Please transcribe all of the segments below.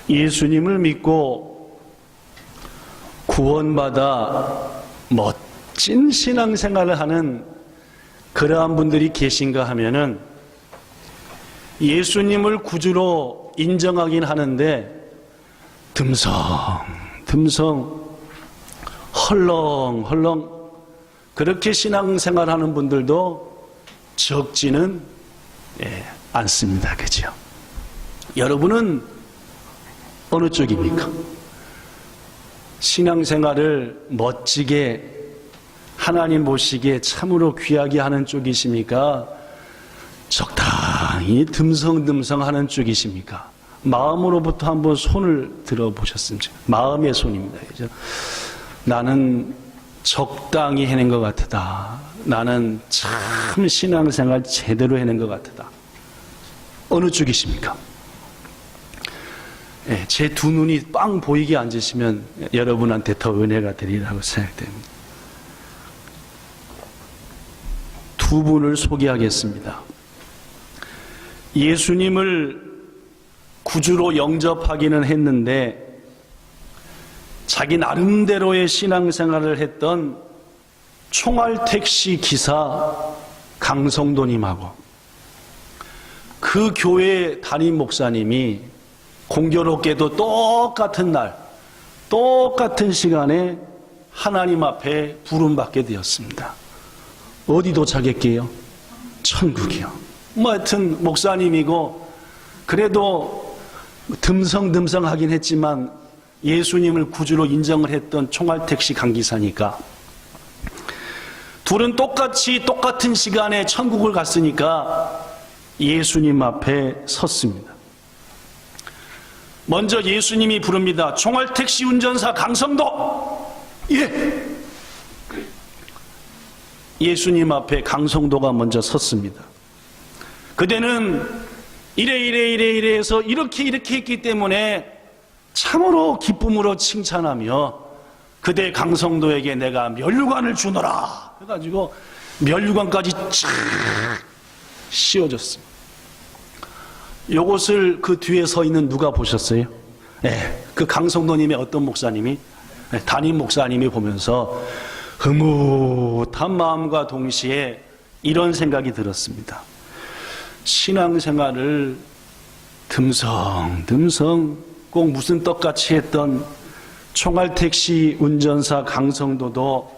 예수님을 믿고 구원받아 멋진 신앙생활을 하는 그러한 분들이 계신가 하면은 예수님을 구주로 인정하긴 하는데 듬성 헐렁헐렁 그렇게 신앙생활하는 분들도 적지는 않습니다. 그죠? 여러분은 어느 쪽입니까? 신앙생활을 멋지게 하나님 보시기에 참으로 귀하게 하는 쪽이십니까? 적당히 듬성듬성하는 쪽이십니까? 마음으로부터 한번 손을 들어보셨습니까? 마음의 손입니다. 그죠? 나는 적당히 해낸 것 같다. 나는 참 신앙생활 제대로 해낸 것 같다. 어느 쪽이십니까? 제 두 눈이 빵 보이게 앉으시면 여러분한테 더 은혜가 되리라고 생각됩니다. 두 분을 소개하겠습니다. 예수님을 구주로 영접하기는 했는데 자기 나름대로의 신앙생활을 했던 총알택시 기사 강성도님하고 그 교회 담임 목사님이 공교롭게도 똑같은 날 똑같은 시간에 하나님 앞에 부름받게 되었습니다. 어디 도착했게요? 천국이요. 하여튼 목사님이고 그래도 듬성듬성하긴 했지만 예수님을 구주로 인정을 했던 총알택시 강기사니까 둘은 똑같은 시간에 천국을 갔으니까 예수님 앞에 섰습니다. 먼저 예수님이 부릅니다. 총알택시 운전사 강성도. 예. 예수님 앞에 강성도가 먼저 섰습니다. 그대는 이래 해서 이렇게 했기 때문에 참으로 기쁨으로 칭찬하며 그대 강성도에게 내가 면류관을 주노라 해가지고 면류관까지 쫙 씌워줬습니다. 요것을 그 뒤에 서 있는 누가 보셨어요? 그 강성도님의 어떤 목사님이 담임 목사님이 보면서 흐뭇한 마음과 동시에 이런 생각이 들었습니다. 신앙생활을 듬성 꼭 무슨 떡같이 했던 총알택시 운전사 강성도도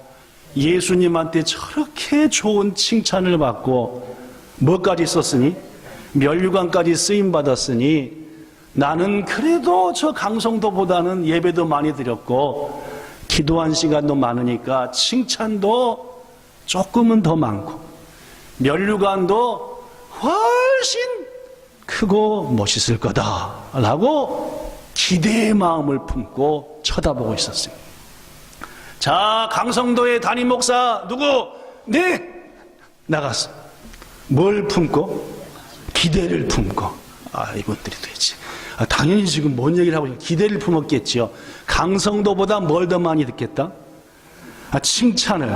예수님한테 저렇게 좋은 칭찬을 받고 뭐까지 썼으니? 면류관까지 쓰임받았으니 나는 그래도 저 강성도보다는 예배도 많이 드렸고 기도한 시간도 많으니까 칭찬도 조금은 더 많고 면류관도 훨씬 크고 멋있을 거다라고 기대의 마음을 품고 쳐다보고 있었어요. 자, 강성도의 담임 목사 누구? 네! 나갔어. 뭘 품고? 기대를 품고. 이분들이 도대체 당연히 지금 뭔 얘기를 하고 기대를 품었겠지요. 강성도보다 뭘 더 많이 듣겠다? 칭찬을.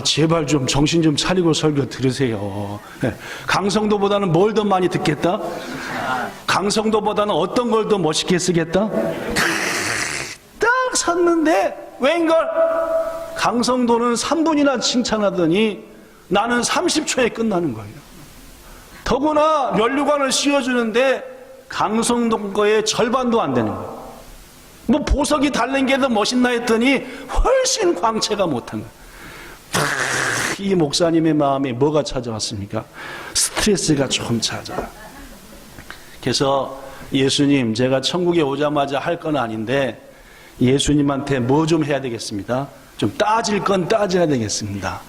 제발 좀 정신 좀 차리고 설교 들으세요. 강성도보다는 뭘 더 많이 듣겠다? 강성도보다는 어떤 걸 더 멋있게 쓰겠다? 딱 섰는데 웬걸? 강성도는 3분이나 칭찬하더니 나는 30초에 끝나는 거예요. 더구나 면류관을 씌워주는데 강성도 거의 절반도 안 되는 거예요. 뭐 보석이 달린 게 더 멋있나 했더니 훨씬 광채가 못한 거예요. 이 목사님의 마음에 뭐가 찾아왔습니까? 스트레스가 좀 찾아와요. 그래서 예수님, 제가 천국에 오자마자 할 건 아닌데 예수님한테 뭐 좀 해야 되겠습니다. 좀 따질 건 따져야 되겠습니다.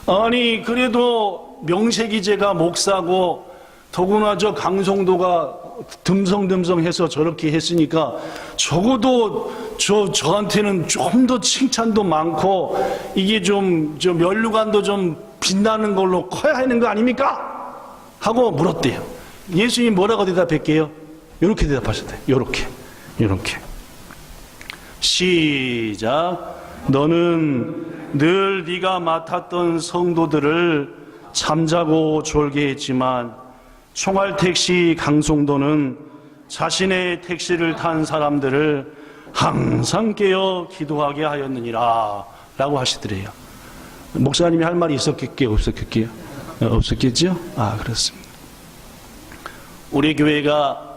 아니 그래도 명색이제가 목사고 더구나 저 강성도가 듬성듬성해서 저렇게 했으니까 적어도 저한테는 좀 더 칭찬도 많고 이게 좀 면류관도 좀 빛나는 걸로 커야 하는 거 아닙니까? 하고 물었대요. 예수님 뭐라고 대답할게요? 이렇게 대답하셨대요. 이렇게 시작. 너는 늘 네가 맡았던 성도들을 잠자고 졸게 했지만 총알택시 강성도는 자신의 택시를 탄 사람들을 항상 깨어 기도하게 하였느니라 라고 하시더래요. 목사님이 할 말이 있었겠게요? 없었겠게요? 없었겠죠? 그렇습니다. 우리 교회가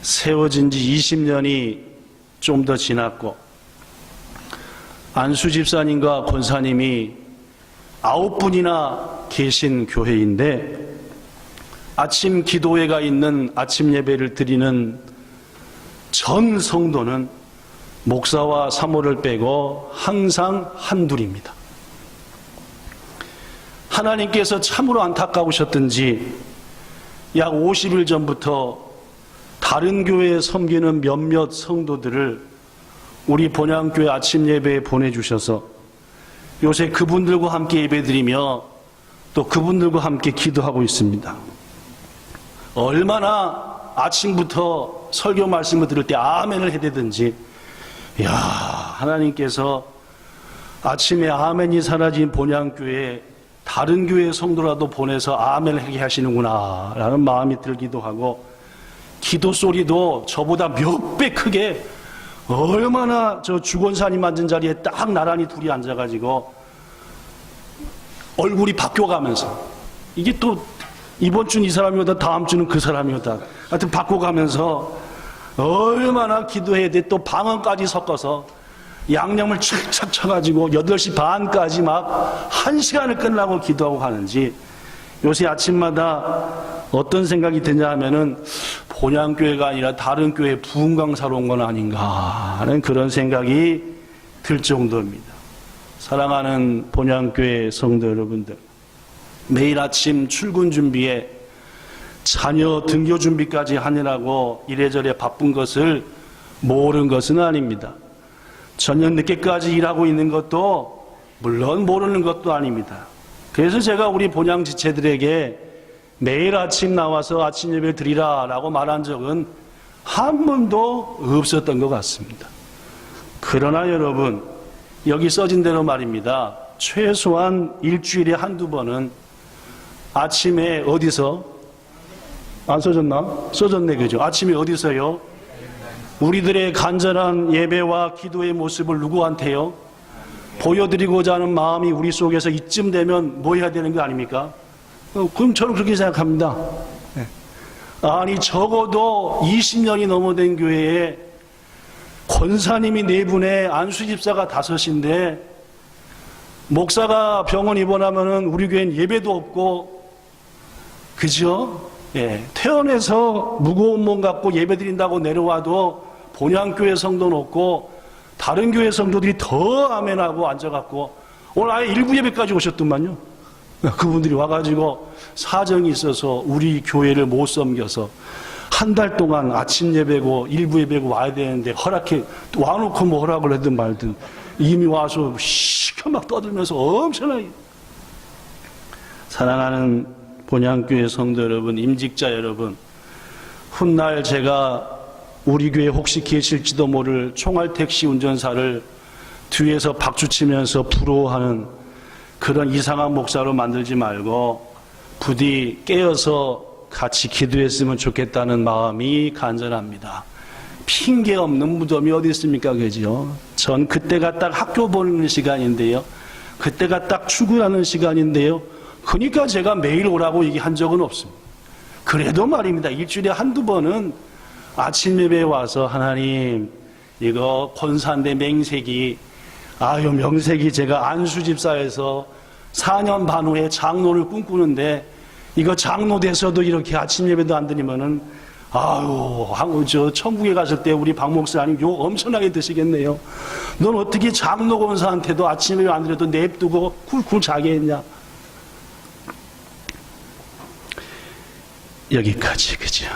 세워진 지 20년이 좀 더 지났고 안수 집사님과 권사님이 9분이나 계신 교회인데 아침 기도회가 있는 아침 예배를 드리는 전 성도는 목사와 사모를 빼고 항상 한둘입니다. 하나님께서 참으로 안타까우셨던지 약 50일 전부터 다른 교회에 섬기는 몇몇 성도들을 우리 본향교회 아침 예배에 보내주셔서 요새 그분들과 함께 예배드리며 또 그분들과 함께 기도하고 있습니다. 얼마나 아침부터 설교 말씀을 들을 때 아멘을 해대든지 하나님께서 아침에 아멘이 사라진 본향교회에 다른 교회 성도라도 보내서 아멘을 하게 하시는구나 라는 마음이 들기도 하고 기도 소리도 저보다 몇 배 크게 얼마나 저 주권사님 앉은 자리에 딱 나란히 둘이 앉아가지고 얼굴이 바뀌어가면서 이게 또 이번 주는 이 사람이오다 다음 주는 그 사람이오다 하여튼 바꿔가면서 얼마나 기도해야 돼. 또 방언까지 섞어서 양념을 착착 쳐가지고 8시 반까지 막 1시간을 끝나고 기도하고 가는지 요새 아침마다 어떤 생각이 드냐 하면은 본향교회가 아니라 다른 교회 부흥강사로 온 건 아닌가 하는 그런 생각이 들 정도입니다. 사랑하는 본향교회 성도 여러분들, 매일 아침 출근 준비에 자녀 등교 준비까지 하느라고 이래저래 바쁜 것을 모르는 것은 아닙니다. 저녁 늦게까지 일하고 있는 것도 물론 모르는 것도 아닙니다. 그래서 제가 우리 본향 지체들에게 매일 아침 나와서 아침 예배를 드리라 라고 말한 적은 한 번도 없었던 것 같습니다. 그러나 여러분, 여기 써진 대로 말입니다. 최소한 일주일에 한두 번은 아침에 어디서? 안 써졌나? 써졌네, 그죠? 아침에 어디서요? 우리들의 간절한 예배와 기도의 모습을 누구한테요? 보여드리고자 하는 마음이 우리 속에서 이쯤 되면 뭐 해야 되는 거 아닙니까? 그럼 저는 그렇게 생각합니다. 아니 적어도 20년이 넘어된 교회에 권사님이 4분에 안수집사가 5인데 목사가 병원 입원하면은 우리 교회는 예배도 없고 그죠? 퇴원해서 무거운 몸 갖고 예배 드린다고 내려와도 본향교회 성도는 없고 다른 교회 성도들이 더 아멘하고 앉아갖고 오늘 아예 일부 예배까지 오셨더만요. 그분들이 와가지고 사정이 있어서 우리 교회를 못 섬겨서 한 달 동안 아침 예배고 일부 예배고 와야 되는데 와놓고 뭐 허락을 하든 말든 이미 와서 시커 떠들면서 엄청나게. 사랑하는 본향교회 성도 여러분, 임직자 여러분, 훗날 제가 우리 교회 혹시 계실지도 모를 총알택시 운전사를 뒤에서 박수치면서 부러워하는 그런 이상한 목사로 만들지 말고 부디 깨어서 같이 기도했으면 좋겠다는 마음이 간절합니다. 핑계 없는 무덤이 어디 있습니까? 그죠? 전 그때가 딱 학교 보내는 시간인데요. 그때가 딱 출근하는 시간인데요. 그러니까 제가 매일 오라고 얘기한 적은 없습니다. 그래도 말입니다. 일주일에 한두 번은 아침 예배에 와서 하나님 이거 권사인데 맹색이 명색이 제가 안수집사에서 4년 반 후에 장로를 꿈꾸는데 이거 장로 돼서도 이렇게 아침 예배도 안 드리면은 저 천국에 갔을 때 우리 박 목사님 욕 엄청나게 드시겠네요. 넌 어떻게 장로 권사한테도 아침 예배 안 드려도 냅두고 쿨쿨 자게 했냐. 여기까지 그죠?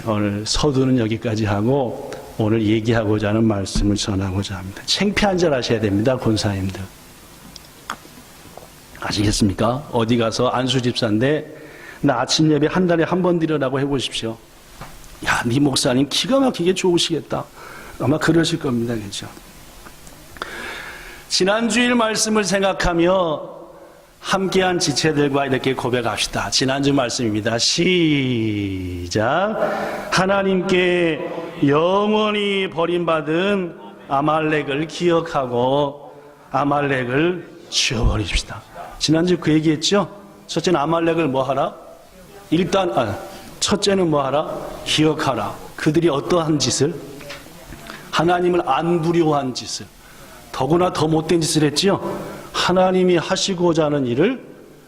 오늘 서두는 여기까지 하고 오늘 얘기하고자 하는 말씀을 전하고자 합니다. 창피한 줄 아셔야 됩니다, 권사님들. 아시겠습니까? 어디 가서 안수집사인데 나 아침 예배 한 달에 한 번 드리라고 해보십시오. 야, 네 목사님 기가 막히게 좋으시겠다. 아마 그러실 겁니다, 그렇죠? 지난주일 말씀을 생각하며 함께한 지체들과 이렇게 고백합시다. 지난주 말씀입니다. 시작. 하나님께 영원히 버림받은 아말렉을 기억하고 아말렉을 지워버립시다. 지난주 그 얘기했죠? 첫째는 아말렉을 뭐 하라? 첫째는 뭐 하라? 기억하라. 그들이 어떠한 짓을? 하나님을 안 두려워한 짓을. 더구나 더 못된 짓을 했지요? 하나님이 하시고자 하는 일을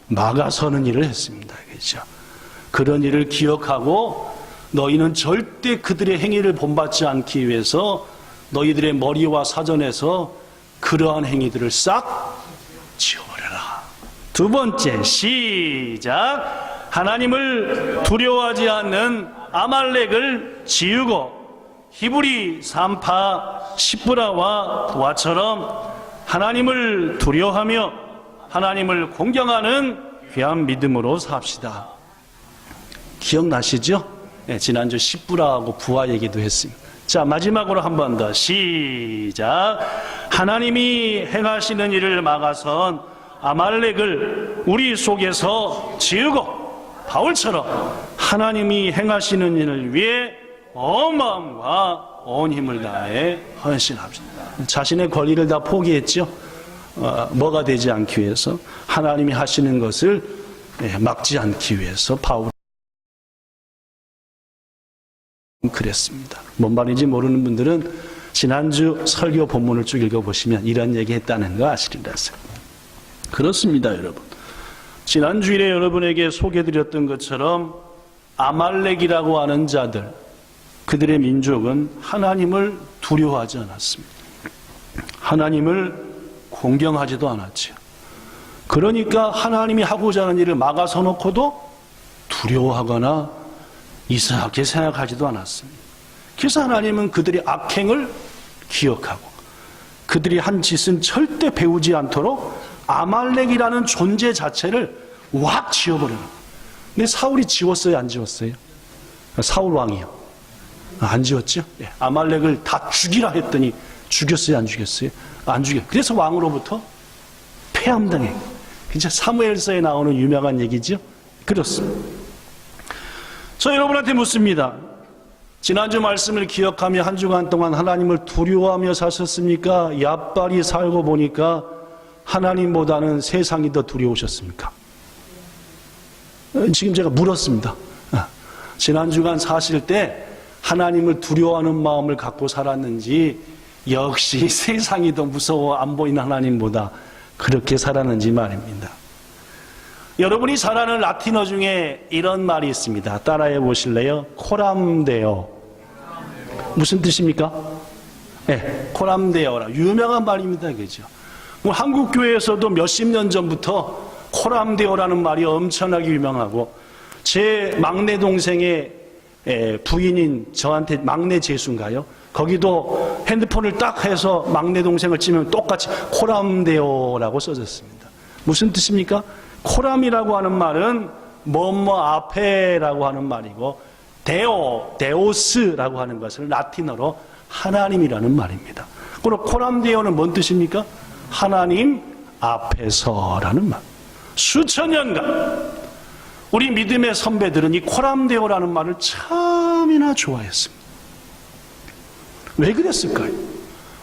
막아서는 일을 했습니다. 그렇죠? 그런 일을 기억하고 너희는 절대 그들의 행위를 본받지 않기 위해서 너희들의 머리와 사전에서 그러한 행위들을 싹 지워버려라. 두 번째, 시작. 하나님을 두려워하지 않는 아말렉을 지우고 히브리 3파 십브라와 도아처럼 하나님을 두려워하며 하나님을 공경하는 귀한 믿음으로 삽시다. 기억나시죠? 네, 지난주 십브라하고 부하 얘기도 했습니다. 자, 마지막으로 한 번 더 시작. 하나님이 행하시는 일을 막아선 아말렉을 우리 속에서 지우고 바울처럼 하나님이 행하시는 일을 위해 온 마음과 온 힘을 다해 헌신합시다. 자신의 권리를 다 포기했죠. 뭐가 되지 않기 위해서, 하나님이 하시는 것을 막지 않기 위해서 바울은 그랬습니다. 뭔 말인지 모르는 분들은 지난주 설교 본문을 쭉 읽어보시면 이런 얘기 했다는 거 아시리라. 그렇습니다, 여러분. 지난주일에 여러분에게 소개해드렸던 것처럼 아말렉이라고 하는 자들, 그들의 민족은 하나님을 두려워하지 않았습니다. 하나님을 공경하지도 않았죠. 그러니까 하나님이 하고자 하는 일을 막아서 놓고도 두려워하거나 이상하게 생각하지도 않았습니다. 그래서 하나님은 그들의 악행을 기억하고 그들이 한 짓은 절대 배우지 않도록 아말렉이라는 존재 자체를 확 지워버려요. 근데 사울이 지웠어요, 안 지웠어요? 사울 왕이요. 안 지웠죠? 예, 아말렉을 다 죽이라 했더니 죽였어요, 안 죽였어요? 안 죽여. 그래서 왕으로부터 폐함당해. 진짜 사무엘서에 나오는 유명한 얘기죠? 그렇습니다. 저 여러분한테 묻습니다. 지난주 말씀을 기억하며 한 주간 동안 하나님을 두려워하며 사셨습니까? 얍발이 살고 보니까 하나님보다는 세상이 더 두려우셨습니까? 지금 제가 물었습니다. 지난 주간 사실 때 하나님을 두려워하는 마음을 갖고 살았는지, 역시 세상이 더 무서워 안 보이는 하나님보다 그렇게 살았는지 말입니다. 여러분이 잘 아는 라틴어 중에 이런 말이 있습니다. 따라해 보실래요? 코람데오. 무슨 뜻입니까? 네, 코람데오라. 유명한 말입니다. 그죠? 한국 교회에서도 몇십 년 전부터 코람데오라는 말이 엄청나게 유명하고, 제 막내 동생의 부인인 저한테 막내 재수인가요? 거기도 핸드폰을 딱 해서 막내 동생을 치면 똑같이 코람데오라고 써졌습니다. 무슨 뜻입니까? 코람이라고 하는 말은 뭐뭐 앞에라고 하는 말이고, 데오스라고 하는 것을 라틴어로 하나님이라는 말입니다. 그리고 코람데오는 뭔 뜻입니까? 하나님 앞에서라는 말. 수천 년간 우리 믿음의 선배들은 이 코람데오라는 말을 참이나 좋아했습니다. 왜 그랬을까요?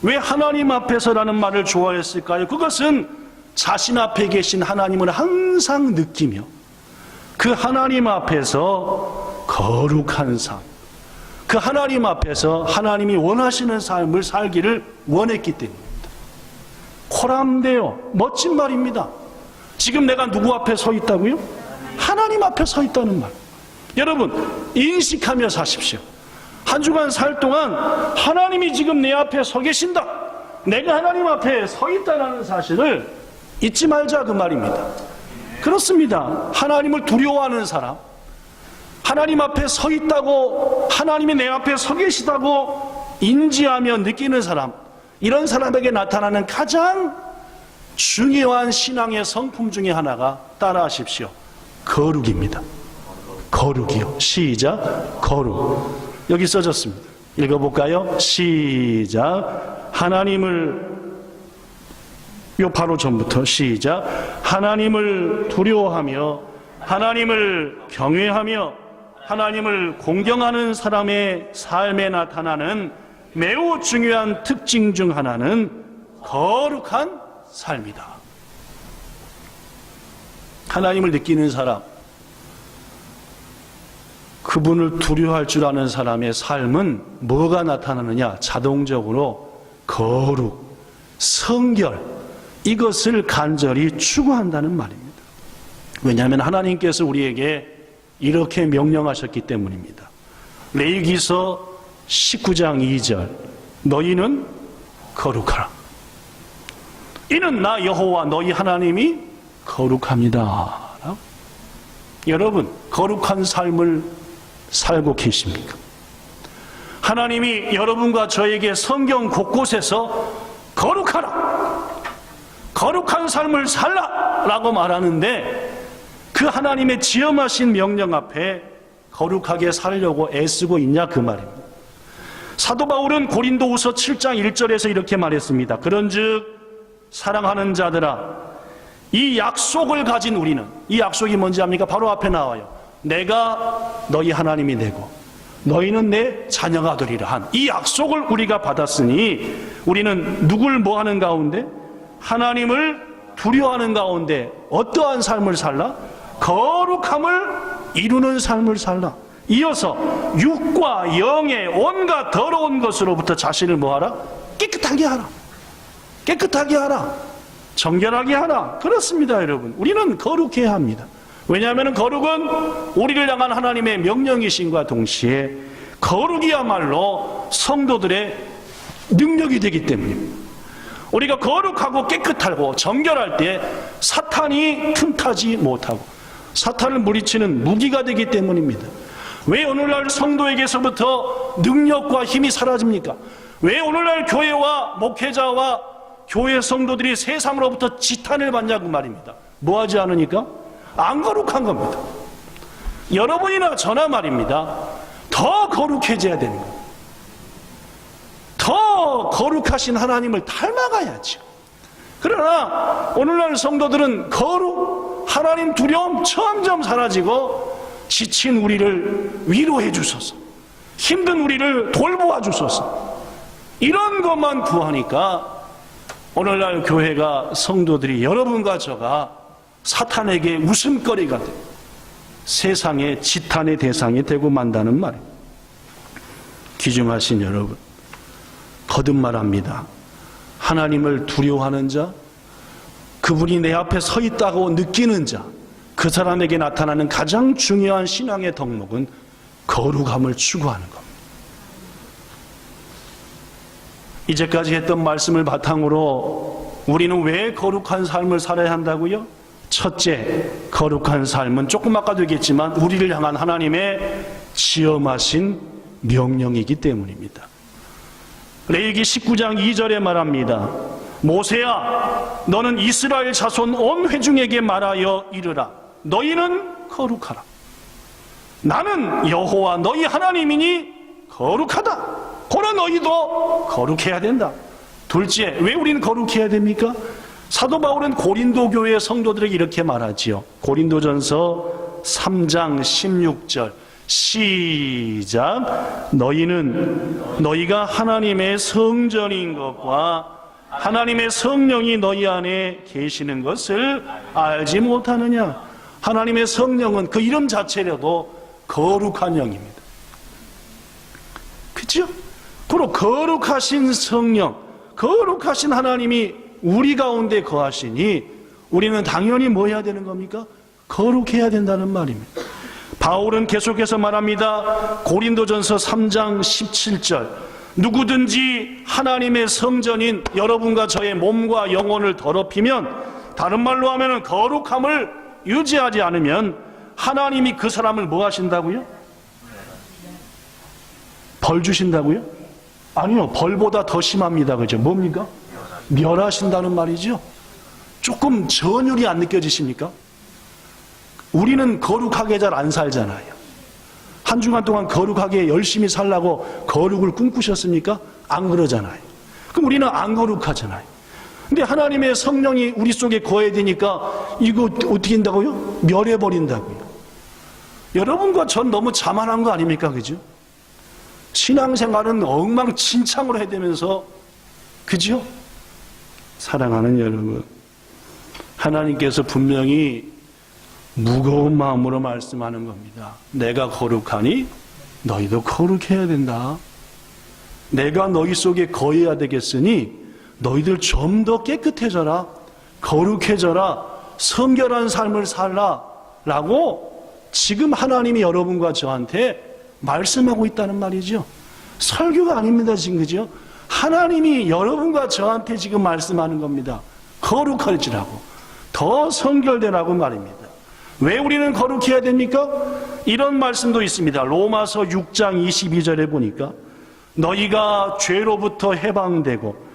왜 하나님 앞에서라는 말을 좋아했을까요? 그것은 자신 앞에 계신 하나님을 항상 느끼며 그 하나님 앞에서 거룩한 삶, 그 하나님 앞에서 하나님이 원하시는 삶을 살기를 원했기 때문입니다. 코람데오, 멋진 말입니다. 지금 내가 누구 앞에 서 있다고요? 하나님 앞에 서 있다는 말. 여러분, 인식하며 사십시오. 한 주간 살 동안 하나님이 지금 내 앞에 서 계신다, 내가 하나님 앞에 서 있다는 사실을 잊지 말자, 그 말입니다. 그렇습니다. 하나님을 두려워하는 사람, 하나님 앞에 서 있다고, 하나님이 내 앞에 서 계시다고 인지하며 느끼는 사람, 이런 사람에게 나타나는 가장 중요한 신앙의 성품 중에 하나가, 따라하십시오, 거룩입니다. 거룩이요. 시작. 거룩. 여기 써졌습니다. 읽어볼까요? 시작. 하나님을 요 바로 전부터 시작. 하나님을 두려워하며 하나님을 경외하며 하나님을 공경하는 사람의 삶에 나타나는 매우 중요한 특징 중 하나는 거룩한 삶이다. 하나님을 느끼는 사람, 그분을 두려워할 줄 아는 사람의 삶은 뭐가 나타나느냐? 자동적으로 거룩, 성결, 이것을 간절히 추구한다는 말입니다. 왜냐하면 하나님께서 우리에게 이렇게 명령하셨기 때문입니다. 레위기서 19장 2절, 너희는 거룩하라. 이는 나 여호와 너희 하나님이 거룩합니다. 여러분, 거룩한 삶을 살고 계십니까? 하나님이 여러분과 저에게 성경 곳곳에서 거룩하라, 거룩한 삶을 살라 라고 말하는데, 그 하나님의 지엄하신 명령 앞에 거룩하게 살려고 애쓰고 있냐, 그 말입니다. 사도 바울은 고린도후서 7장 1절에서 이렇게 말했습니다. 그런즉 사랑하는 자들아, 이 약속을 가진 우리는, 이 약속이 뭔지 압니까? 바로 앞에 나와요. 내가 너희 하나님이 되고 너희는 내 자녀가 되리라 한 이 약속을 우리가 받았으니 우리는 누굴 뭐하는 가운데? 하나님을 두려워하는 가운데 어떠한 삶을 살라? 거룩함을 이루는 삶을 살라. 이어서 육과 영의 온갖 더러운 것으로부터 자신을 뭐하라? 깨끗하게 하라. 깨끗하게 하라. 정결하게 하라. 그렇습니다, 여러분. 우리는 거룩해야 합니다. 왜냐하면 거룩은 우리를 향한 하나님의 명령이신과 동시에 거룩이야말로 성도들의 능력이 되기 때문입니다. 우리가 거룩하고 깨끗하고 정결할 때 사탄이 틈타지 못하고 사탄을 물리치는 무기가 되기 때문입니다. 왜 오늘날 성도에게서부터 능력과 힘이 사라집니까? 왜 오늘날 교회와 목회자와 교회 성도들이 세상으로부터 지탄을 받냐고 말입니다. 뭐하지 않으니까? 안 거룩한 겁니다. 여러분이나 저나 말입니다. 더 거룩해져야 되는 겁니다. 더 거룩하신 하나님을 닮아가야죠. 그러나 오늘날 성도들은 거룩, 하나님 두려움 점점 사라지고 지친 우리를 위로해 주소서, 힘든 우리를 돌보아 주소서, 이런 것만 구하니까 오늘날 교회가, 성도들이, 여러분과 저가 사탄에게 웃음거리가 되고 세상의 지탄의 대상이 되고 만다는 말입니다. 귀중하신 여러분, 거듭 말합니다. 하나님을 두려워하는 자, 그분이 내 앞에 서 있다고 느끼는 자, 그 사람에게 나타나는 가장 중요한 신앙의 덕목은 거룩함을 추구하는 겁니다. 이제까지 했던 말씀을 바탕으로 우리는 왜 거룩한 삶을 살아야 한다고요? 첫째, 거룩한 삶은 조금 아까도 얘기했지만 우리를 향한 하나님의 지엄하신 명령이기 때문입니다. 레위기 19장 2절에 말합니다. 모세야, 너는 이스라엘 자손 온 회중에게 말하여 이르라. 너희는 거룩하라. 나는 여호와 너희 하나님이니 거룩하다. 그러나 너희도 거룩해야 된다. 둘째, 왜 우리는 거룩해야 됩니까? 사도 바울은 고린도 교회 성도들에게 이렇게 말하지요. 고린도전서 3장 16절 시작. 너희가 하나님의 성전인 것과 하나님의 성령이 너희 안에 계시는 것을 알지 못하느냐. 하나님의 성령은 그 이름 자체라도 거룩한 영입니다. 그렇죠? 그리고 거룩하신 성령, 거룩하신 하나님이 우리 가운데 거하시니 우리는 당연히 뭐 해야 되는 겁니까? 거룩해야 된다는 말입니다. 바울은 계속해서 말합니다. 고린도전서 3장 17절 누구든지 하나님의 성전인 여러분과 저의 몸과 영혼을 더럽히면, 다른 말로 하면 거룩함을 유지하지 않으면 하나님이 그 사람을 뭐 하신다고요? 벌 주신다고요? 아니요, 벌보다 더 심합니다. 그죠? 뭡니까? 멸하신다는 말이죠. 조금 전율이 안 느껴지십니까? 우리는 거룩하게 잘 안 살잖아요. 한 주간 동안 거룩하게 열심히 살라고 거룩을 꿈꾸셨습니까? 안 그러잖아요. 그럼 우리는 안 거룩하잖아요. 근데 하나님의 성령이 우리 속에 거해야 되니까 이거 어떻게 한다고요? 멸해버린다고요. 여러분과 전 너무 자만한 거 아닙니까? 그죠? 신앙생활은 엉망진창으로 해야 되면서, 그죠? 사랑하는 여러분, 하나님께서 분명히 무거운 마음으로 말씀하는 겁니다. 내가 거룩하니 너희도 거룩해야 된다. 내가 너희 속에 거해야 되겠으니 너희들 좀 더 깨끗해져라, 거룩해져라, 성결한 삶을 살라 라고 지금 하나님이 여러분과 저한테 말씀하고 있다는 말이죠. 설교가 아닙니다, 지금. 그죠? 하나님이 여러분과 저한테 지금 말씀하는 겁니다. 거룩해지라고, 더 성결되라고 말입니다. 왜 우리는 거룩해야 됩니까? 이런 말씀도 있습니다. 로마서 6장 22절에 보니까 너희가 죄로부터 해방되고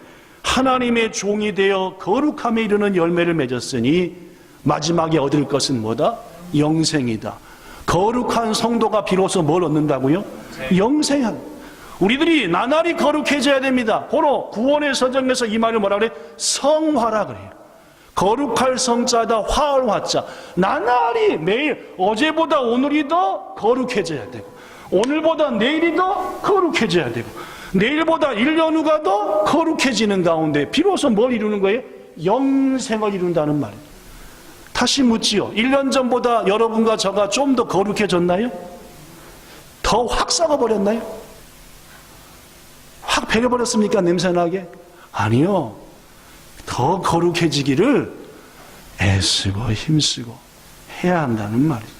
하나님의 종이 되어 거룩함에 이르는 열매를 맺었으니 마지막에 얻을 것은 뭐다? 영생이다. 거룩한 성도가 비로소 뭘 얻는다고요? 영생한. 우리들이 나날이 거룩해져야 됩니다. 고로 구원의 서정에서 이 말을 뭐라 그래? 성화라 그래요. 거룩할 성자다, 화할 화자. 나날이 매일 어제보다 오늘이 더 거룩해져야 되고, 오늘보다 내일이 더 거룩해져야 되고, 내일보다 1년 후가 더 거룩해지는 가운데 비로소 뭘 이루는 거예요? 영생을 이룬다는 말이에요. 다시 묻지요. 1년 전보다 여러분과 저가 좀 더 거룩해졌나요? 더 확 썩어버렸나요? 확 배겨버렸습니까? 냄새나게? 아니요. 더 거룩해지기를 애쓰고 힘쓰고 해야 한다는 말이에요.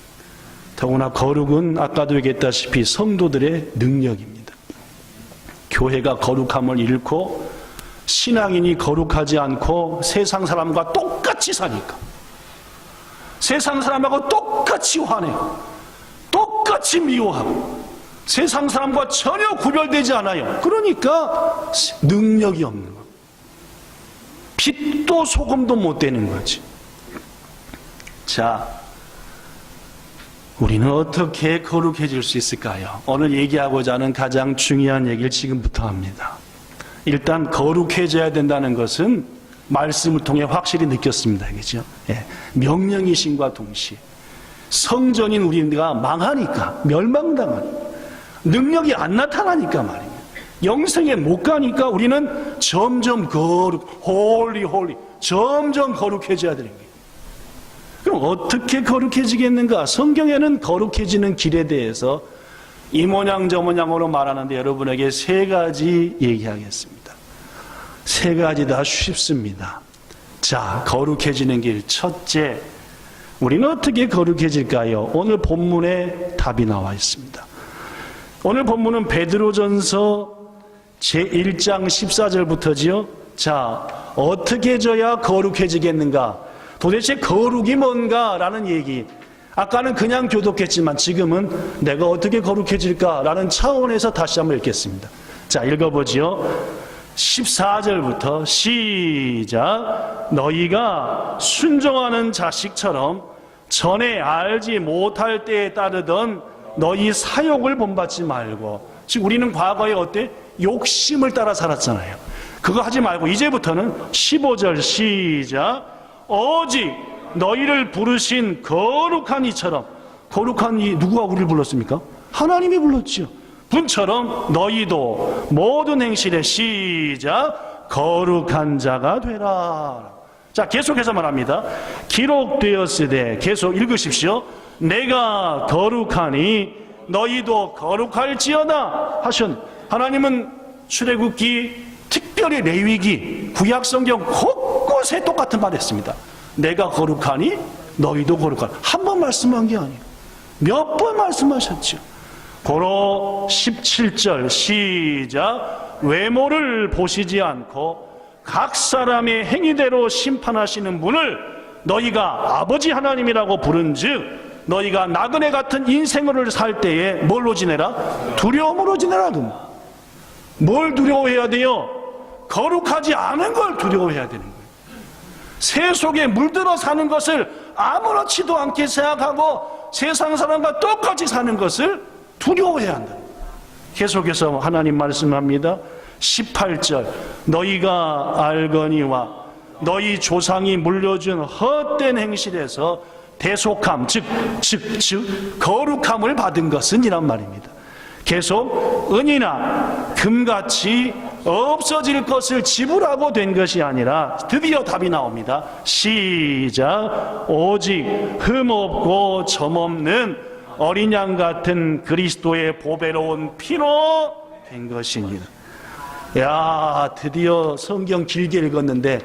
더구나 거룩은 아까도 얘기했다시피 성도들의 능력입니다. 교회가 거룩함을 잃고 신앙인이 거룩하지 않고 세상 사람과 똑같이 사니까, 세상 사람하고 똑같이 화내고 똑같이 미워하고 세상 사람과 전혀 구별되지 않아요. 그러니까 능력이 없는 거예요. 빛도 소금도 못 되는 거지. 자, 우리는 어떻게 거룩해질 수 있을까요? 오늘 얘기하고자 하는 가장 중요한 얘기를 지금부터 합니다. 일단 거룩해져야 된다는 것은 말씀을 통해 확실히 느꼈습니다. 그죠? 예. 명령이신과 동시에 성전인 우리가 망하니까, 멸망당하니까, 능력이 안 나타나니까 말입니다. 영생에 못 가니까 우리는 점점 홀리 점점 거룩해져야 되는 거예요. 그럼 어떻게 거룩해지겠는가? 성경에는 거룩해지는 길에 대해서 이 모양 저 모양으로 말하는데 여러분에게 세 가지 얘기하겠습니다. 세 가지 다 쉽습니다. 자, 거룩해지는 길. 첫째, 우리는 어떻게 거룩해질까요? 오늘 본문에 답이 나와 있습니다. 오늘 본문은 베드로전서 제1장 14절부터지요. 자, 어떻게 져야 거룩해지겠는가? 도대체 거룩이 뭔가라는 얘기. 아까는 그냥 교독했지만 지금은 내가 어떻게 거룩해질까라는 차원에서 다시 한번 읽겠습니다. 자, 읽어보지요. 14절부터 시작. 너희가 순종하는 자식처럼 전에 알지 못할 때에 따르던 너희 사욕을 본받지 말고. 지금 우리는 과거에 어때? 욕심을 따라 살았잖아요. 그거 하지 말고 이제부터는 15절 시작. 오직 너희를 부르신 거룩한 이처럼. 거룩한 이 누구가 우리를 불렀습니까? 하나님이 불렀지요. 분처럼 너희도 모든 행실에 시작 거룩한 자가 되라. 자, 계속해서 말합니다. 기록되었으되, 계속 읽으십시오. 내가 거룩하니 너희도 거룩할지어다 하신. 하나님은 출애굽기, 특별히 레위기, 구약성경 곳곳에 똑같은 말 했습니다. 내가 거룩하니 너희도 거룩하라. 한 번 말씀한 게 아니에요. 몇 번 말씀하셨죠. 고로 17절 시작. 외모를 보시지 않고 각 사람의 행위대로 심판하시는 분을 너희가 아버지 하나님이라고 부른즉 너희가 나그네 같은 인생을 살 때에 뭘로 지내라? 두려움으로 지내라. 뭘 두려워해야 돼요? 거룩하지 않은 걸 두려워해야 되는 거예요. 새 속에 물들어 사는 것을 아무렇지도 않게 생각하고 세상 사람과 똑같이 사는 것을 두려워해야 한다. 계속해서 하나님 말씀합니다. 18절 너희가 알거니와 너희 조상이 물려준 헛된 행실에서 대속함, 즉 거룩함을 받은 것은 이란 말입니다. 계속 은이나 금같이 없어질 것을 지불하고 된 것이 아니라 드디어 답이 나옵니다. 시작. 오직 흠없고 점없는 어린 양 같은 그리스도의 보배로운 피로 된 것이니라. 야, 드디어 성경 길게 읽었는데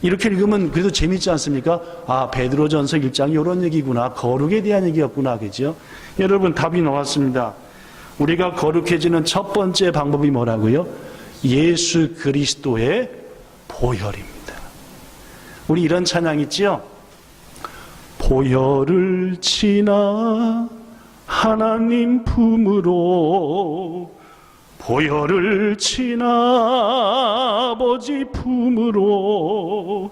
이렇게 읽으면 그래도 재밌지 않습니까? 아, 베드로전서 1장이 이런 얘기구나. 거룩에 대한 얘기였구나. 그죠? 여러분, 답이 나왔습니다. 우리가 거룩해지는 첫 번째 방법이 뭐라고요? 예수 그리스도의 보혈입니다. 우리 이런 찬양 있죠? 보혈을 지나 하나님 품으로, 보혈을 지나 아버지 품으로,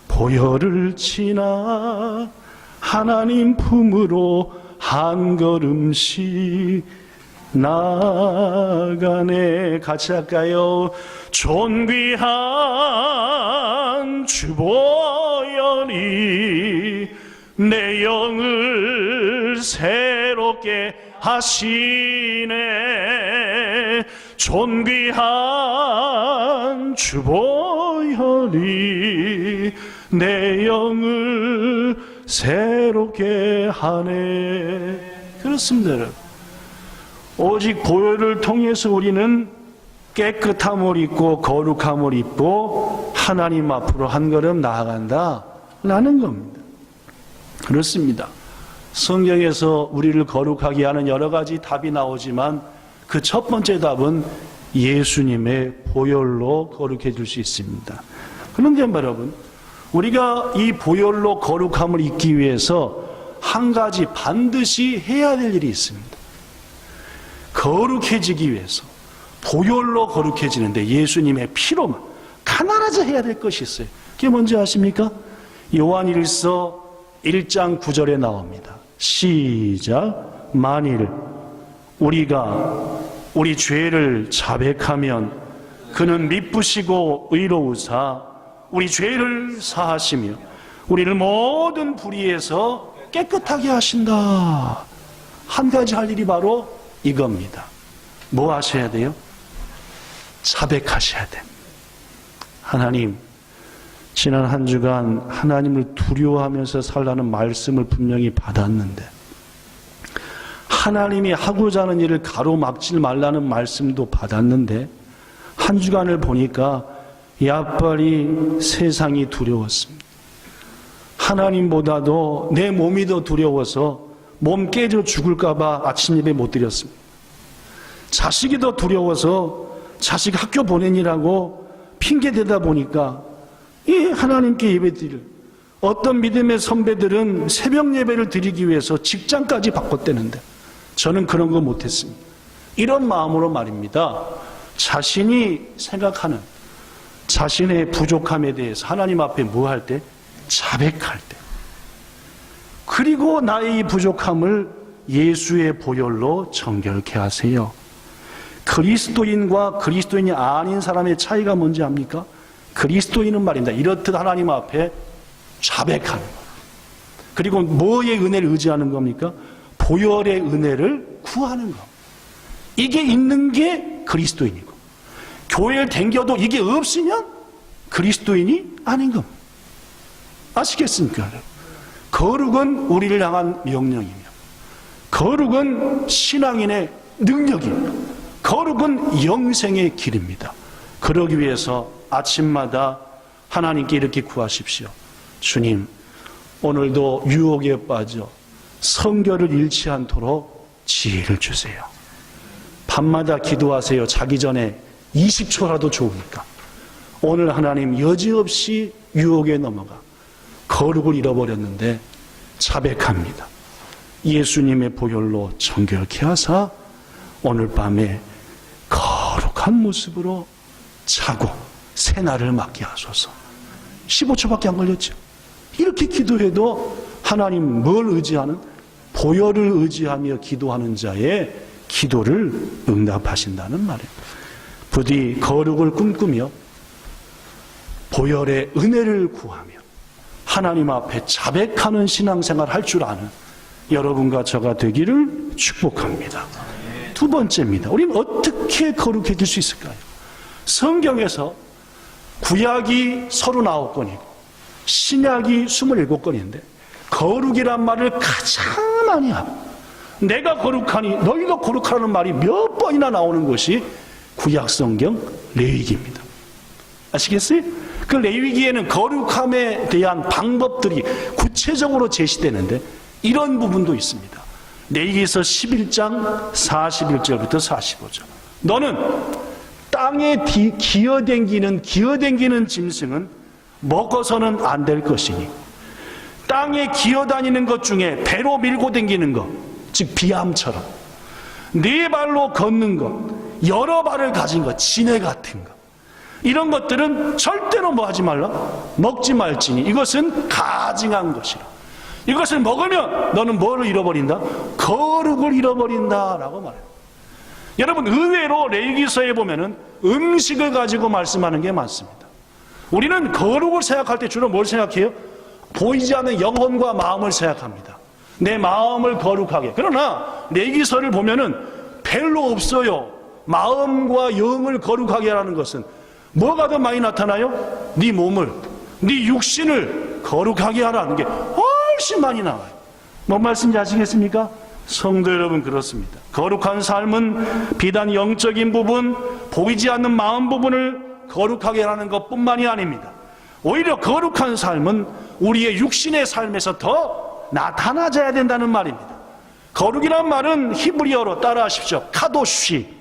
보혈을 지나 하나님 품으로 한 걸음씩 나가네. 같이 할까요? 존귀한 주보혈이 내 영을 새롭게 하시네. 존귀한 주보혈이 내 영을 새롭게 하네. 그렇습니다, 여러분. 오직 보혈을 통해서 우리는 깨끗함을 입고 거룩함을 입고 하나님 앞으로 한 걸음 나아간다 라는 겁니다. 그렇습니다. 성경에서 우리를 거룩하게 하는 여러 가지 답이 나오지만 그 첫 번째 답은 예수님의 보혈로 거룩해질 수 있습니다. 그런데 여러분, 우리가 이 보혈로 거룩함을 입기 위해서 한 가지 반드시 해야 될 일이 있습니다. 거룩해지기 위해서 보혈로 거룩해지는데 예수님의 피로만 가난하자 해야 될 것이 있어요. 그게 뭔지 아십니까? 요한일서 1장 9절에 나옵니다. 시작. 만일 우리가 우리 죄를 자백하면 그는 미쁘시고 의로우사 우리 죄를 사하시며 우리를 모든 불의에서 깨끗하게 하신다. 한 가지 할 일이 바로 이겁니다. 뭐 하셔야 돼요? 자백하셔야 됩니다. 하나님, 지난 한 주간 하나님을 두려워하면서 살라는 말씀을 분명히 받았는데 하나님이 하고자 하는 일을 가로막지 말라는 말씀도 받았는데 한 주간을 보니까 야빨이 세상이 두려웠습니다. 하나님보다도 내 몸이 더 두려워서 몸 깨져 죽을까 봐 아침 예배 못 드렸습니다. 자식이 더 두려워서 자식 학교 보내니라고 핑계 대다 보니까 이 하나님께 예배 드릴 어떤 믿음의 선배들은 새벽 예배를 드리기 위해서 직장까지 바꿨대는데 저는 그런 거 못했습니다. 이런 마음으로 말입니다. 자신이 생각하는 자신의 부족함에 대해서 하나님 앞에 뭐 할 때? 자백할 때. 그리고 나의 이 부족함을 예수의 보혈로 정결케 하세요. 그리스도인과 그리스도인이 아닌 사람의 차이가 뭔지 압니까? 그리스도인은 말입니다. 이렇듯 하나님 앞에 자백하는 것. 그리고 뭐의 은혜를 의지하는 겁니까? 보혈의 은혜를 구하는 것. 이게 있는 게 그리스도인이고 교회를 댕겨도 이게 없으면 그리스도인이 아닌 겁니다. 아시겠습니까? 거룩은 우리를 향한 명령이며 거룩은 신앙인의 능력입니다. 거룩은 영생의 길입니다. 그러기 위해서 아침마다 하나님께 이렇게 구하십시오. 주님, 오늘도 유혹에 빠져 성결을 잃지 않도록 지혜를 주세요. 밤마다 기도하세요. 자기 전에 20초라도 좋으니까. 오늘 하나님 여지없이 유혹에 넘어가 거룩을 잃어버렸는데 자백합니다. 예수님의 보혈로 정결케 하사 오늘 밤에 거룩한 모습으로 자고 새날을 맞게 하소서. 15초밖에 안 걸렸죠. 이렇게 기도해도 하나님 뭘 의지하는? 보혈을 의지하며 기도하는 자의 기도를 응답하신다는 말이에요. 부디 거룩을 꿈꾸며 보혈의 은혜를 구하며 하나님 앞에 자백하는 신앙생활 할 줄 아는 여러분과 저가 되기를 축복합니다. 두 번째입니다. 우리는 어떻게 거룩해질 수 있을까요? 성경에서 구약이 39권이고 신약이 27권인데 거룩이란 말을 가장 많이 하고 내가 거룩하니 너희도 거룩하라는 말이 몇 번이나 나오는 것이 구약 성경 레위기입니다. 아시겠어요? 그 레위기에는 거룩함에 대한 방법들이 구체적으로 제시되는데 이런 부분도 있습니다. 레위기에서 11장 41절부터 45절. 너는 땅에 기어댕기는 짐승은 먹어서는 안 될 것이니 땅에 기어다니는 것 중에 배로 밀고 댕기는 것, 즉 비암처럼 네 발로 걷는 것, 여러 발을 가진 것, 지네 같은 것, 이런 것들은 절대로 뭐 하지 말라? 먹지 말지니 이것은 가증한 것이라. 이것을 먹으면 너는 뭐를 잃어버린다? 거룩을 잃어버린다 라고 말해요. 여러분, 의외로 레위기서에 보면은 음식을 가지고 말씀하는 게 많습니다. 우리는 거룩을 생각할 때 주로 뭘 생각해요? 보이지 않는 영혼과 마음을 생각합니다. 내 마음을 거룩하게. 그러나 레위기서를 보면은 별로 없어요. 마음과 영을 거룩하게 하라는 것은 뭐가 더 많이 나타나요? 네 몸을, 네 육신을 거룩하게 하라는 게 훨씬 많이 나와요. 뭔 말씀인지 아시겠습니까? 성도 여러분, 그렇습니다. 거룩한 삶은 비단 영적인 부분, 보이지 않는 마음 부분을 거룩하게 하는 것뿐만이 아닙니다. 오히려 거룩한 삶은 우리의 육신의 삶에서 더 나타나져야 된다는 말입니다. 거룩이란 말은 히브리어로 따라하십시오. 카도시.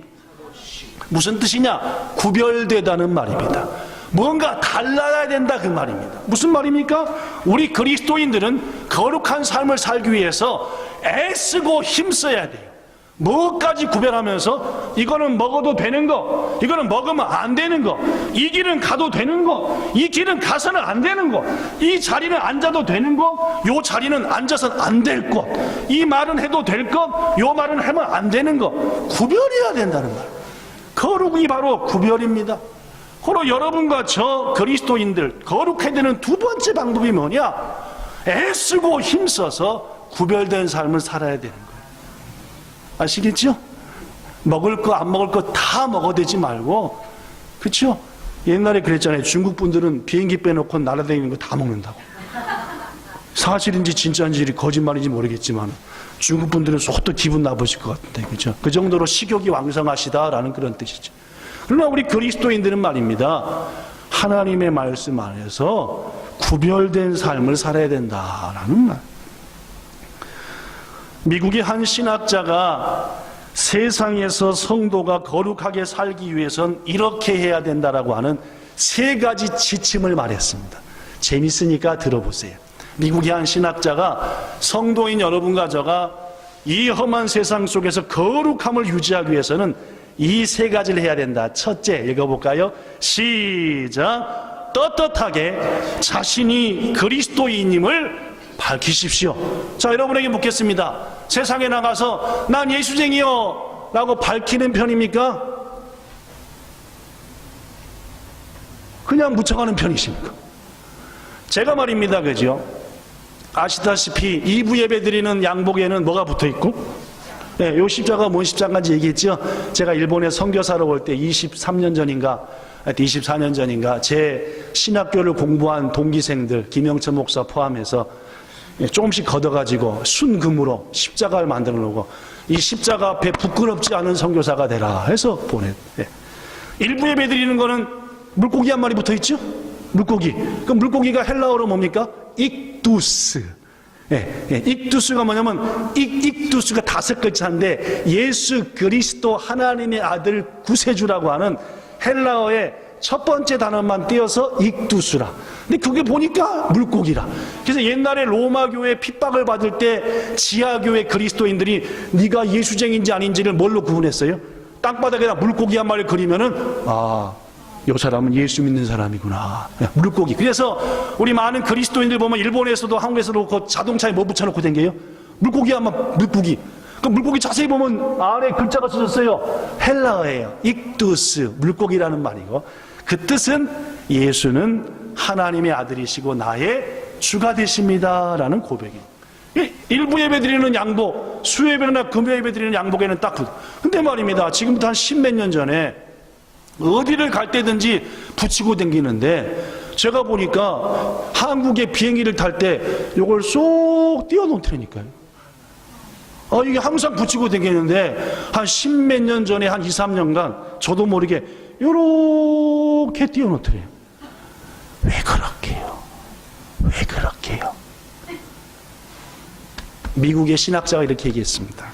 무슨 뜻이냐? 구별되다는 말입니다. 뭔가 달라야 된다 그 말입니다. 무슨 말입니까? 우리 그리스도인들은 거룩한 삶을 살기 위해서 애쓰고 힘써야 돼요. 뭐까지 구별하면서 이거는 먹어도 되는 거, 이거는 먹으면 안 되는 거, 이 길은 가도 되는 거, 이 길은 가서는 안 되는 거, 이 자리는 앉아도 되는 거, 요 자리는 앉아서는 안 될 것, 이 말은 해도 될 것, 요 말은 하면 안 되는 거, 구별해야 된다는 말. 거룩이 바로 구별입니다. 바로 여러분과 저 그리스도인들 거룩해야 되는 두 번째 방법이 뭐냐? 애쓰고 힘써서 구별된 삶을 살아야 되는 거예요. 아시겠죠? 먹을 거 안 먹을 거 다 먹어대지 말고, 그렇죠? 옛날에 그랬잖아요. 중국 분들은 비행기 빼놓고 날아다니는 거 다 먹는다고. 사실인지 진짜인지 거짓말인지 모르겠지만 중국 분들은 쏟도 기분 나쁘실 것 같은데, 그렇죠? 그 정도로 식욕이 왕성하시다라는 그런 뜻이죠. 그러나 우리 그리스도인들은 말입니다, 하나님의 말씀 안에서 구별된 삶을 살아야 된다라는 말. 미국의 한 신학자가 세상에서 성도가 거룩하게 살기 위해선 이렇게 해야 된다라고 하는 3가지 지침을 말했습니다. 재밌으니까 들어보세요. 미국의 한 신학자가 성도인 여러분과 저가 이 험한 세상 속에서 거룩함을 유지하기 위해서는 이 3가지를 해야 된다. 첫째, 읽어볼까요? 시작. 떳떳하게 자신이 그리스도인임을 밝히십시오. 자, 여러분에게 묻겠습니다. 세상에 나가서 난 예수쟁이요 라고 밝히는 편입니까? 그냥 묻혀가는 편이십니까? 제가 말입니다, 그죠? 아시다시피 2부 예배 드리는 양복에는 뭐가 붙어있고, 네, 요 십자가 뭔 십자가인지 얘기했죠. 제가 일본에 선교사로 올 때 23년 전인가 24년 전인가 제 신학교를 공부한 동기생들 김영철 목사 포함해서 조금씩 걷어가지고 순금으로 십자가를 만들어 놓고 이 십자가 앞에 부끄럽지 않은 선교사가 되라 해서 보냈. 일부 예배 드리는 거는 물고기 한 마리 붙어있죠. 물고기. 그 물고기가 헬라어로 뭡니까? 익두스. 익두스가 뭐냐면 익두스가 5글자인데 예수 그리스도 하나님의 아들 구세주라고 하는 헬라어의 첫 번째 단어만 띄어서 익두스라. 근데 그게 보니까 물고기라. 그래서 옛날에 로마 교회 핍박을 받을 때 지하 교회 그리스도인들이 네가 예수쟁인지 아닌지를 뭘로 구분했어요? 땅바닥에다 물고기 한 마리 그리면은 이 사람은 예수 믿는 사람이구나. 물고기. 그래서 우리 많은 그리스도인들 보면 일본에서도 한국에서도 그 자동차에 뭐 붙여놓고 댕겨요? 물고기 하면 물고기. 그 물고기 자세히 보면 아래 글자가 써졌어요. 헬라어예요. 익두스, 물고기라는 말이고, 그 뜻은 예수는 하나님의 아들이시고 나의 주가 되십니다 라는 고백이에요. 일부 예배 드리는 양복, 수예배나 금요예배 드리는 양복에는 딱 근데 말입니다, 지금부터 한 10몇 년 전에 어디를 갈 때든지 붙이고 다니는데 제가 보니까 한국에 비행기를 탈 때 이걸 쏙 띄워놓더라니까요. 이게 항상 붙이고 다니는데 한 10몇 년 전에 한 2, 3년간 저도 모르게 요렇게 띄워놓더래요. 왜 그렇게 해요? 왜 그렇게 해요? 미국의 신학자가 이렇게 얘기했습니다.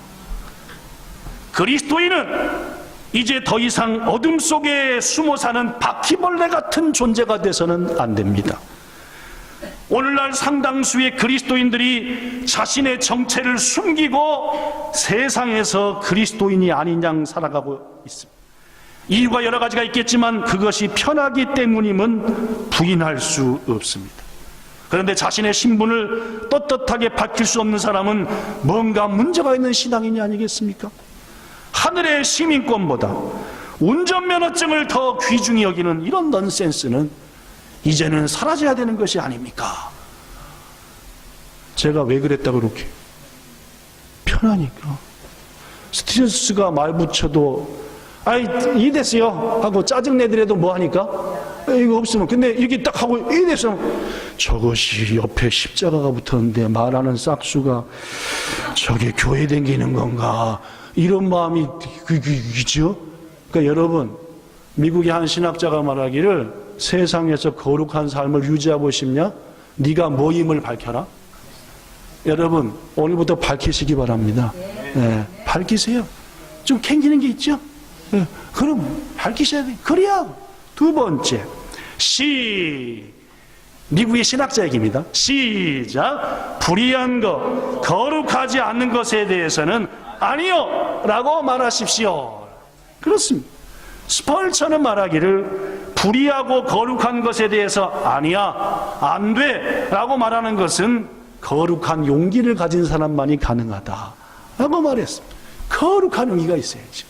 그리스도인은 이제 더 이상 어둠 속에 숨어 사는 바퀴벌레 같은 존재가 돼서는 안 됩니다. 오늘날 상당수의 그리스도인들이 자신의 정체를 숨기고 세상에서 그리스도인이 아닌 양 살아가고 있습니다. 이유가 여러 가지가 있겠지만 그것이 편하기 때문임은 부인할 수 없습니다. 그런데 자신의 신분을 떳떳하게 밝힐 수 없는 사람은 뭔가 문제가 있는 신앙인이 아니겠습니까? 하늘의 시민권보다 운전면허증을 더 귀중히 여기는 이런 넌센스는 이제는 사라져야 되는 것이 아닙니까? 제가 왜 그랬다고 그렇게? 편하니까. 스트레스가 말 붙여도 이 됐어요 하고 짜증내더라도 뭐 하니까? 이거 없으면. 근데 이렇게 딱 하고 이 됐으면 저것이 옆에 십자가가 붙었는데 말하는 싹수가 저게 교회 댕기는 건가? 이런 마음이 있죠. 그러니까 여러분, 미국의 한 신학자가 말하기를 세상에서 거룩한 삶을 유지하고 싶냐? 네가 뭐임을 밝혀라. 여러분, 오늘부터 밝히시기 바랍니다. 네, 밝히세요. 좀 캥기는 게 있죠? 네, 그럼 밝히셔야 돼요. 그래야. 두 번째, 미국의 신학자 얘기입니다. 시작. 불의한 것, 거룩하지 않는 것에 대해서는 아니요 라고 말하십시오. 그렇습니다. 스펄처는 말하기를 불의하고 거룩한 것에 대해서 아니야, 안 돼 라고 말하는 것은 거룩한 용기를 가진 사람만이 가능하다 라고 말했습니다. 거룩한 용기가 있어야지.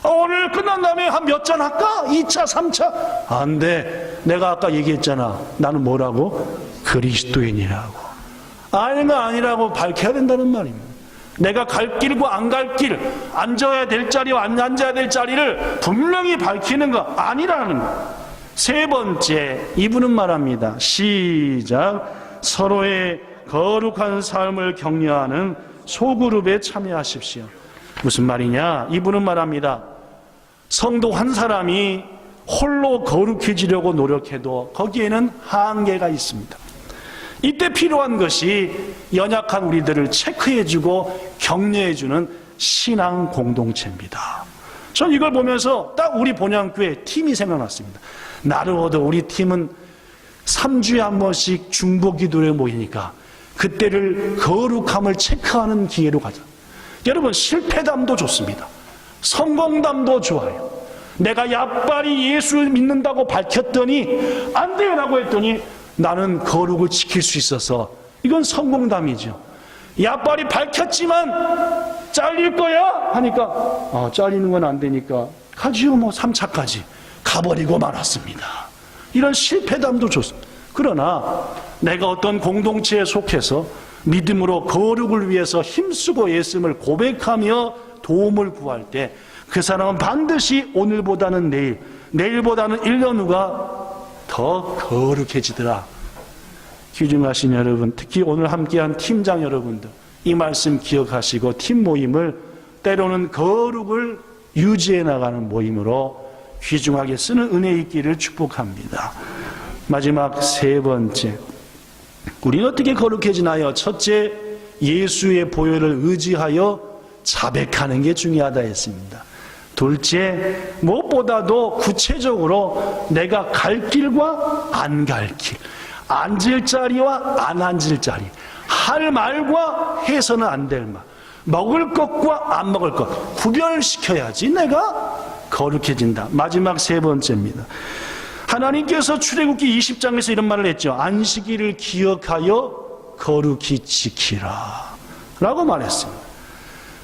오늘 끝난 다음에 한 몇 잔 할까? 2차, 3차? 안 돼. 내가 아까 얘기했잖아. 나는 뭐라고? 그리스도인이라고. 아니가 아니라고 밝혀야 된다는 말입니다. 내가 갈 길과 안 갈 길, 앉아야 될 자리와 안 앉아야 될 자리를 분명히 밝히는 거 아니라는 거. 세 번째, 이분은 말합니다. 시작. 서로의 거룩한 삶을 격려하는 소그룹에 참여하십시오. 무슨 말이냐? 이분은 말합니다. 성도 한 사람이 홀로 거룩해지려고 노력해도 거기에는 한계가 있습니다. 이때 필요한 것이 연약한 우리들을 체크해주고 격려해주는 신앙 공동체입니다. 전 이걸 보면서 딱 우리 본향교회 팀이 생각났습니다. 나르워도 우리 팀은 3주에 한 번씩 중보기도에 모이니까 그때를 거룩함을 체크하는 기회로 가자. 여러분, 실패담도 좋습니다. 성공담도 좋아요. 내가 야빨이 예수를 믿는다고 밝혔더니 안 돼요 라고 했더니 나는 거룩을 지킬 수 있어서 이건 성공담이죠. 야빨이 밝혔지만 잘릴 거야 하니까 잘리는 건 안 되니까 가지요. 3차까지 가버리고 말았습니다. 이런 실패담도 좋습니다. 그러나 내가 어떤 공동체에 속해서 믿음으로 거룩을 위해서 힘쓰고 예수님을 고백하며 도움을 구할 때 그 사람은 반드시 오늘보다는 내일, 내일보다는 1년 후가 더 거룩해지더라. 귀중하신 여러분, 특히 오늘 함께한 팀장 여러분들, 이 말씀 기억하시고 팀 모임을 때로는 거룩을 유지해 나가는 모임으로 귀중하게 쓰는 은혜 있기를 축복합니다. 마지막 세 번째, 우리는 어떻게 거룩해지나요? 첫째, 예수의 보혈을 의지하여 자백하는 게 중요하다 했습니다. 둘째, 무엇보다도 구체적으로 내가 갈 길과 안 갈 길, 앉을 자리와 안 앉을 자리, 할 말과 해서는 안 될 말, 먹을 것과 안 먹을 것 구별시켜야지 내가 거룩해진다. 마지막 세 번째입니다. 하나님께서 출애굽기 20장에서 이런 말을 했죠. 안식일을 기억하여 거룩히 지키라 라고 말했습니다.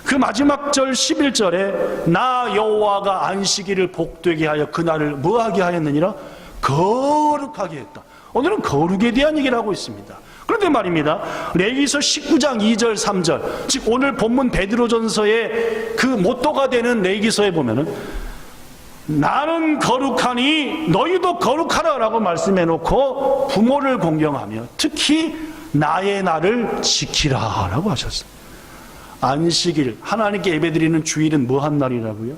그 마지막 절 11절에 나 여호와가 안식일을 복되게 하여 그날을 뭐하게 하였느니라? 거룩하게 했다. 오늘은 거룩에 대한 얘기를 하고 있습니다. 그런데 말입니다. 레위기서 19장 2절 3절, 즉 오늘 본문 베드로전서의 그 모토가 되는 레위기서에 보면은 나는 거룩하니 너희도 거룩하라 라고 말씀해 놓고 부모를 공경하며 특히 나의 날을 지키라 라고 하셨어요. 안식일, 하나님께 예배드리는 주일은 뭐한 날이라고요?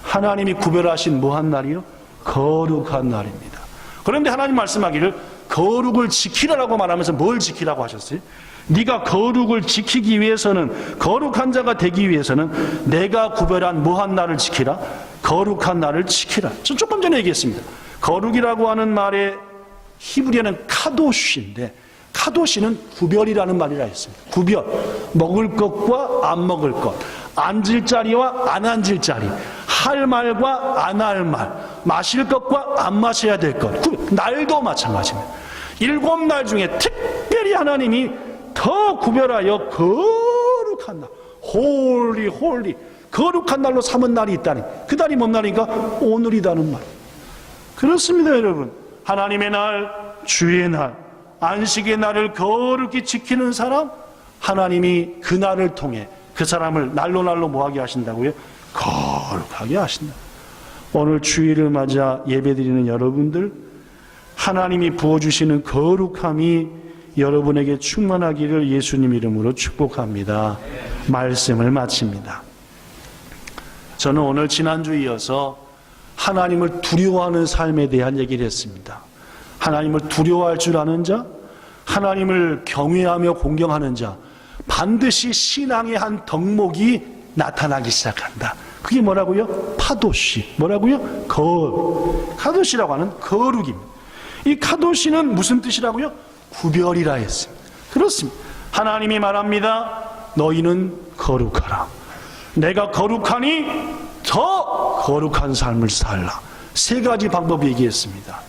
하나님이 구별하신 뭐한 날이요? 거룩한 날입니다. 그런데 하나님 말씀하기를 거룩을 지키라라고 말하면서 뭘 지키라고 하셨어요? 네가 거룩을 지키기 위해서는, 거룩한 자가 되기 위해서는 내가 구별한 뭐한 날을 지키라? 거룩한 날을 지키라. 저 조금 전에 얘기했습니다. 거룩이라고 하는 말의 히브리어는 카도시인데, 카도시는 구별이라는 말이라 했습니다. 구별, 먹을 것과 안 먹을 것, 앉을 자리와 안 앉을 자리, 할 말과 안 할 말, 마실 것과 안 마셔야 될 것, 날도 마찬가지입니다. 7날 중에 특별히 하나님이 더 구별하여 거룩한 날, 홀리, 거룩한 날로 삼은 날이 있다니, 그 날이 뭔 날인가? 오늘이라는 말. 그렇습니다, 여러분. 하나님의 날, 주의 날, 안식의 날을 거룩히 지키는 사람, 하나님이 그 날을 통해 그 사람을 날로 뭐하게 하신다고요? 거룩하게 하신다. 오늘 주일을 맞아 예배드리는 여러분들, 하나님이 부어주시는 거룩함이 여러분에게 충만하기를 예수님 이름으로 축복합니다. 말씀을 마칩니다. 저는 오늘 지난주에 이어서 하나님을 두려워하는 삶에 대한 얘기를 했습니다. 하나님을 두려워할 줄 아는 자, 하나님을 경외하며 공경하는 자, 반드시 신앙의 한 덕목이 나타나기 시작한다. 그게 뭐라고요? 파도시. 뭐라고요? 카도시라고 하는 거룩입니다. 이 카도시는 무슨 뜻이라고요? 구별이라 했습니다. 그렇습니다. 하나님이 말합니다. 너희는 거룩하라. 내가 거룩하니 더 거룩한 삶을 살라. 3가지 방법 얘기했습니다.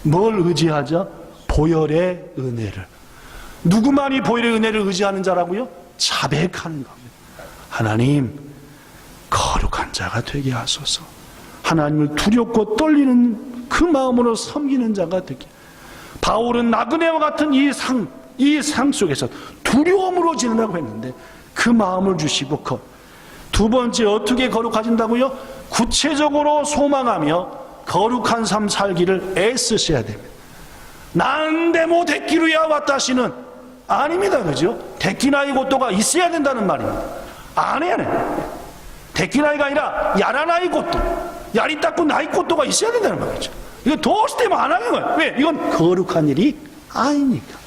뭘 의지하자? 보혈의 은혜를. 누구만이 보혈의 은혜를 의지하는 자라고요? 자백하는 겁니다. 하나님, 거룩한 자가 되게 하소서. 하나님을 두렵고 떨리는 그 마음으로 섬기는 자가 되게. 바울은 나그네와 같은 이 상 속에서 두려움으로 지내라고 했는데 그 마음을 주시고, 두 번째 어떻게 거룩해진다고요? 구체적으로 소망하며 거룩한 삶 살기를 애쓰셔야 됩니다. 난데모 데키루야 왔다시는 아닙니다. 그죠? 데키나이 고토가 있어야 된다는 말입니다. 안 해야 돼. 데키나이가 아니라 야라나이 고토, 야리따꾸 나이 고토가 있어야 된다는 말이죠. 이거 도시되면 안 하는 거예요. 왜? 이건 거룩한 일이 아니니까.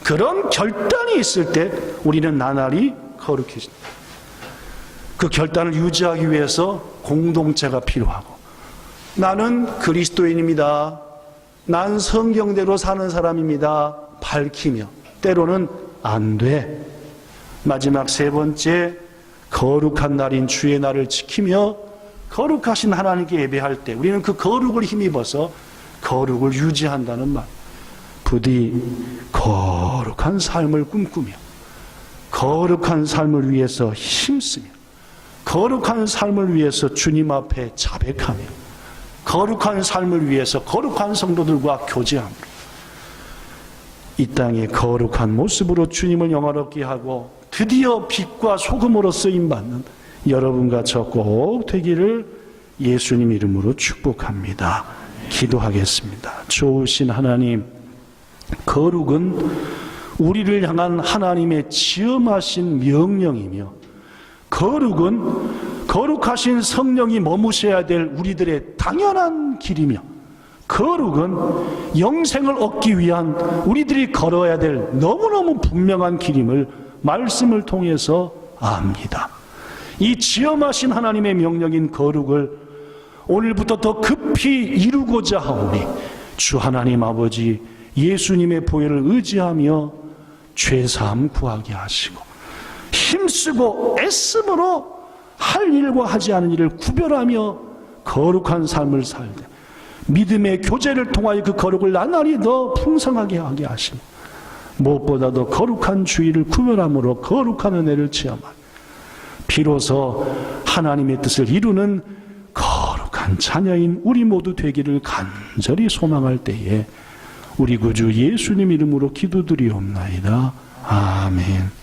그런 결단이 있을 때 우리는 나날이 거룩해진다. 그 결단을 유지하기 위해서 공동체가 필요하고, 나는 그리스도인입니다, 난 성경대로 사는 사람입니다 밝히며, 때로는 안 돼. 마지막 3번째, 거룩한 날인 주의 날을 지키며 거룩하신 하나님께 예배할 때 우리는 그 거룩을 힘입어서 거룩을 유지한다는 말. 부디 거룩한 삶을 꿈꾸며 거룩한 삶을 위해서 힘쓰며 거룩한 삶을 위해서 주님 앞에 자백하며 거룩한 삶을 위해서 거룩한 성도들과 교제함으로 이 땅의 거룩한 모습으로 주님을 영화롭게 하고 드디어 빛과 소금으로 쓰임받는 여러분과 저 꼭 되기를 예수님 이름으로 축복합니다. 기도하겠습니다. 좋으신 하나님, 거룩은 우리를 향한 하나님의 지엄하신 명령이며, 거룩은 거룩하신 성령이 머무셔야 될 우리들의 당연한 길이며, 거룩은 영생을 얻기 위한 우리들이 걸어야 될 너무너무 분명한 길임을 말씀을 통해서 압니다. 이 지엄하신 하나님의 명령인 거룩을 오늘부터 더 급히 이루고자 하오니 주 하나님 아버지, 예수님의 보혈을 의지하며 죄사함 구하게 하시고 힘쓰고 애씀으로 할 일과 하지 않은 일을 구별하며 거룩한 삶을 살되 믿음의 교제를 통하여 그 거룩을 나날이 더 풍성하게 하게 하시고 무엇보다도 거룩한 주의를 구별함으로 거룩한 은혜를 체험하며 비로소 하나님의 뜻을 이루는 거룩한 자녀인 우리 모두 되기를 간절히 소망할 때에 우리 구주 예수님 이름으로 기도드리옵나이다. 아멘.